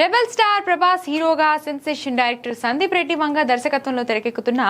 Rebel star Prabhas హీరోగా sensation director Sandeep Reddy Vanga దర్శకత్వంలో తెరకెక్కుతున్న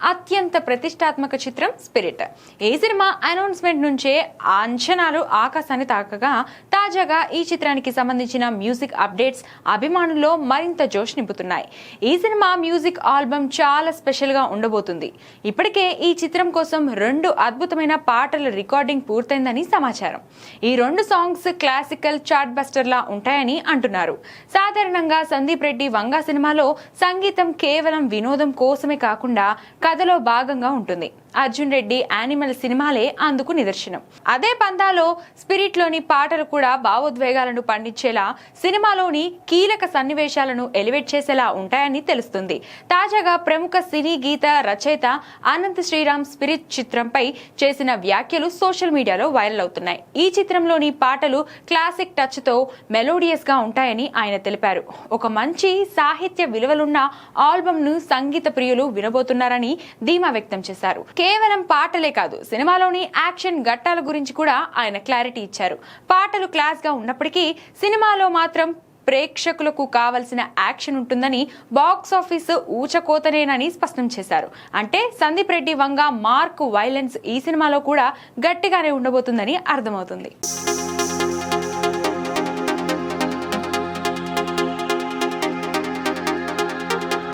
అత్యంత ప్రతిష్టాత్మక చిత్రం స్పిరిట్. ఈ సినిమా అనౌన్స్మెంట్ నుంచే అంచనాలు ఆకాశాన్ని తాకగా తాజాగా ఈ చిత్రానికి సంబంధించిన మ్యూజిక్ అప్డేట్స్ అభిమానుల్లో మరింత జోష్ నింపుతున్నాయి. ఈ సినిమా మ్యూజిక్ ఆల్బమ్ చాలా స్పెషల్ గా ఉండబోతుంది. ఇప్పటికే ఈ చిత్రం కోసం 2 అద్భుతమైన పాటల రికార్డింగ్ పూర్తయిందని సమాచారం. ఈ 2 సాంగ్స్ క్లాసికల్ చార్ట్ బస్టర్ లా ఉంటాయని అంటున్నారు. సాధారణంగా సందీప్ రెడ్డి వంగ సినిమాలో సంగీతం కేవలం వినోదం కోసమే కాకుండా కథలో భాగంగా ఉంటుంది. అర్జున్ రెడ్డి యానిమల్ సినిమాలే అందుకు నిదర్శనం. అదే పందాలో స్పిరిట్ లోని పాటలు కూడా భావోద్వేగాలను పండించేలా, సినిమాలోని కీలక సన్నివేశాలను ఎలివేట్ చేసేలా ఉంటాయని తెలుస్తుంది. తాజాగా ప్రముఖ సినీ గీత రచయిత అనంత్ శ్రీరామ్ స్పిరిట్ చిత్రంపై చేసిన వ్యాఖ్యలు సోషల్ మీడియాలో వైరల్ అవుతున్నాయి. ఈ చిత్రంలోని పాటలు క్లాసిక్ టచ్ తో మెలోడియస్ గా ఉంటాయని ఆయన తెలిపారు. ఒక మంచి సాహిత్య విలువలున్న ఆల్బమ్ ను సంగీత ప్రియులు వినబోతున్నారని ధీమా వ్యక్తం చేశారు. కేవలం పాటలే కాదు, సినిమాలోని యాక్షన్ ఘట్టాల గురించి కూడా ఆయన క్లారిటీ ఇచ్చారు. పాటలు క్లాస్ గా ఉన్నప్పటికీ సినిమాలో మాత్రం ప్రేక్షకులకు కావలసిన యాక్షన్ ఉంటుందని, బాక్స్ ఆఫీస్ ఊచకోతనేనని స్పష్టం చేశారు. అంటే సందీప్ రెడ్డి వంగ మార్క్ వైలెన్స్ ఈ సినిమాలో కూడా గట్టిగానే ఉండబోతుందని అర్థమవుతుంది.